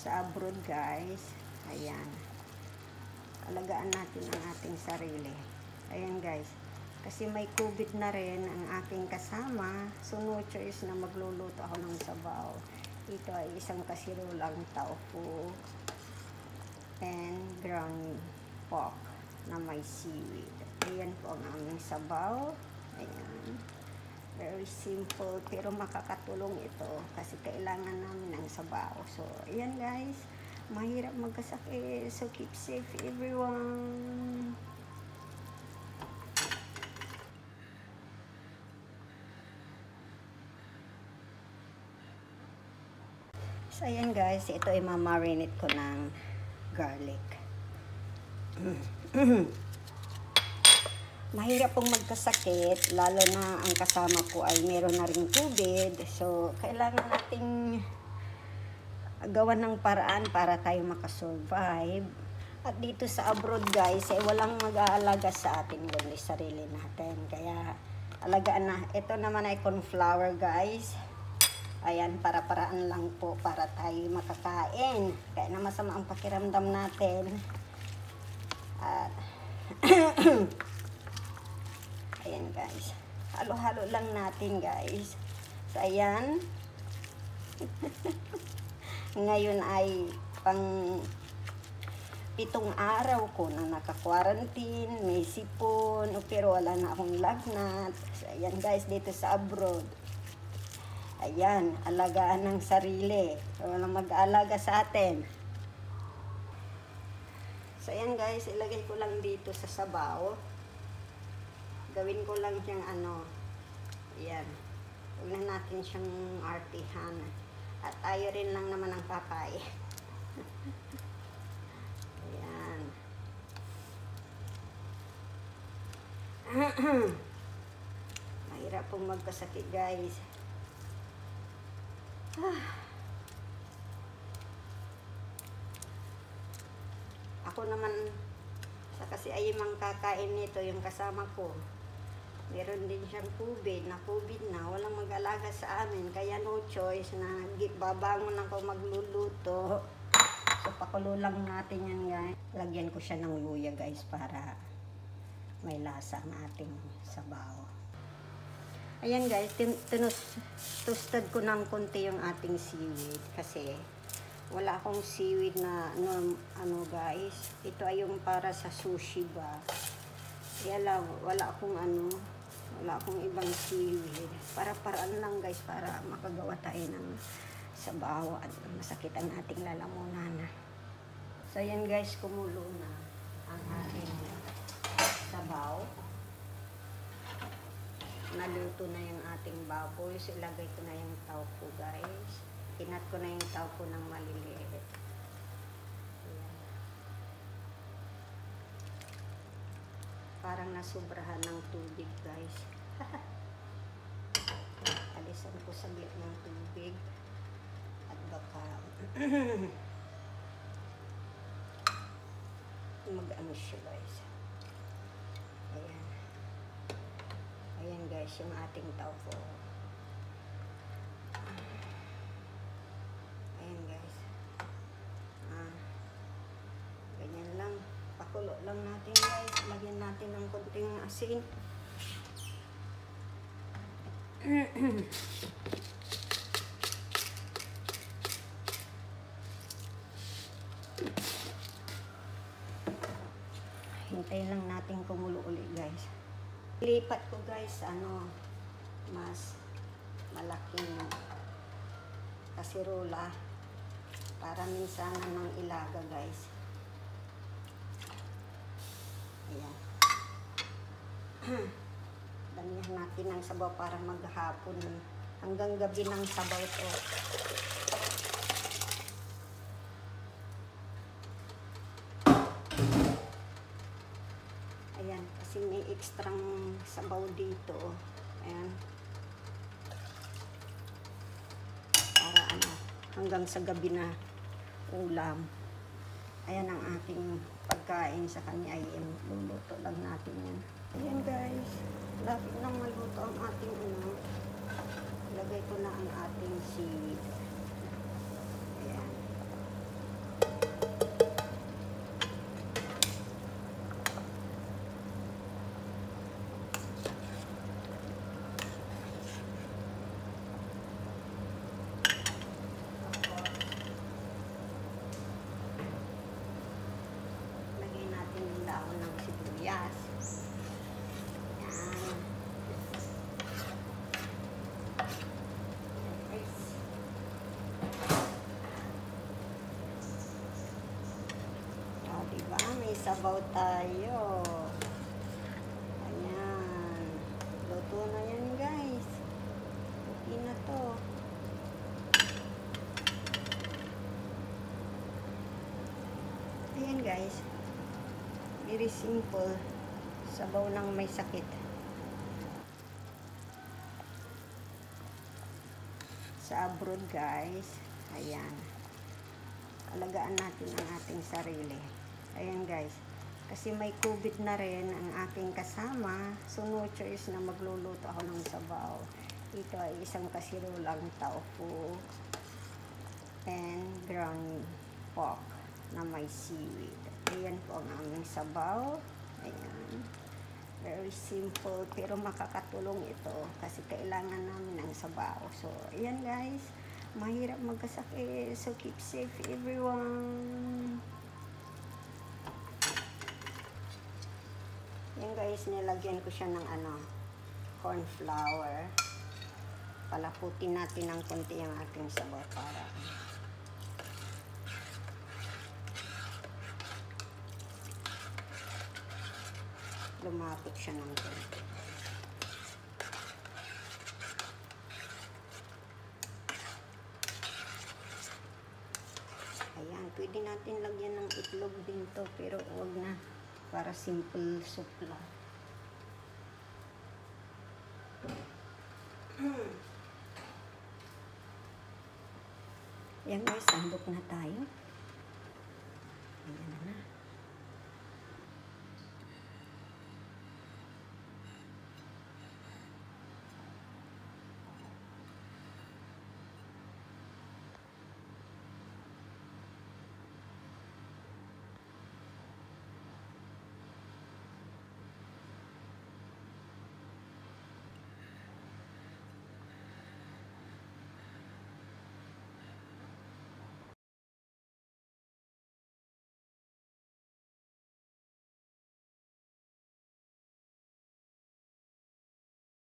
sa abroad guys. Ayan. Alagaan natin ang ating sarili. Ayan guys. Kasi may COVID na rin ang aking kasama. So no choice na magluluto ako ng sabaw. Ito ay isang kasirolang tofu and ground pork na may seaweed. Ayan po ang aming sabaw. Ayan. Very simple pero makakatulong ito kasi kailangan namin ng sabaw. So ayan guys. Mahirap magkasakit. So keep safe everyone. So, ayan guys, ito ay mamarinate ko ng garlic. Mahirap pong magkasakit, lalo na ang kasama ko ay meron na ring COVID. So, kailangan nating gawan ng paraan para tayo makasurvive. At dito sa abroad guys, ay walang mag-aalaga sa atin kundi sarili natin. Kaya, alagaan na. Ito naman ay cornflour guys. Ayan, para-paraan lang po para tayo makakain. Kaya na masama ang pakiramdam natin. At, ayan guys. Halo-halo lang natin guys. So, ayan. Ngayon ay pang 7 araw ko na naka-quarantine. May sipon. Pero wala na akong lagnat. So, ayan guys, dito sa abroad. Ayan, alagaan ng sarili. Walang mag-aalaga sa atin. So, ayan guys, ilagay ko lang dito sa sabaw. Gawin ko lang siyang ayan. Huwag na natin siyang artihan. At tayo rin lang naman ang kakain. Ayan. Mahirap pong magkasakit guys. Ako naman kasi ay mang kakain nito yung kasama ko. Meron din siyang COVID na walang mag-alaga sa amin kaya no choice na babangon ako magluluto. So pakulo lang natin yan guys. Lagyan ko siya ng luya guys para may lasa ang ating sabaw. Ayan guys, toasted ko ng konti yung ating seaweed kasi wala akong seaweed na guys. Ito ay yung para sa sushi ba. Kaya lang, wala akong ibang seaweed. Para-paraan lang guys para makagawa tayo ng sabaw at masakit ang ating lalamunan. So ayan guys, kumulo na ang ating sabaw. Naluto na yung ating baboy. So, ilagay ko na yung tofu, guys. Kinat ko na yung tofu ng maliliit. Ayan. Parang nasubrahan ng tubig, guys. Alisan ko saglit ng tubig. At baka mag-ano siya, guys. Ayan. Ayan guys, yung ating tofu. Ayan guys. Ganyan lang. Pakulo lang natin guys. Lagyan natin ng konting asin. Hintayin lang natin kumulo ulit guys. Lipat ko guys, mas malaking kasirola para minsan ng ilaga guys. Ayan. Damihan natin ng sabaw para maghapon. Hanggang gabi ng sabaw to. Ayan, kasi may ekstrang sabaw dito. Ayan. Para hanggang sa gabi na ulam. Ayan ang ating pagkain sa kanya. Ayan, luluto lang natin yan. Ayan guys, lapit nang maluto ang ating Lagay ko na ang ating seaweed. Ayan. sabaw tayo. Ayan. Luto na yan, guys. Okay na to. Ayan, guys. Very simple. Sabaw ng may sakit. Sa abroad, guys. Ayan. Alagaan natin ang ating sarili. Ayan, guys. Kasi may COVID na rin ang aking kasama. So, no choice na magluluto ako ng sabaw. Ito ay isang kasirulang tofu and ground pork na may seaweed. Ayan po ang aming sabaw. Ayan. Very simple pero makakatulong ito kasi kailangan namin ng sabaw. So, ayan guys. Mahirap magkasakit. So, keep safe everyone. Yan guys, nilagyan ko siya ng corn flour. Palaputin natin ng konti ang ating sabaw para lumapot siya ng konti. Ayan, pwede natin lagyan ng itlog din to, pero huwag na. Para simple soup lang. Yan guys, sandok na tayo.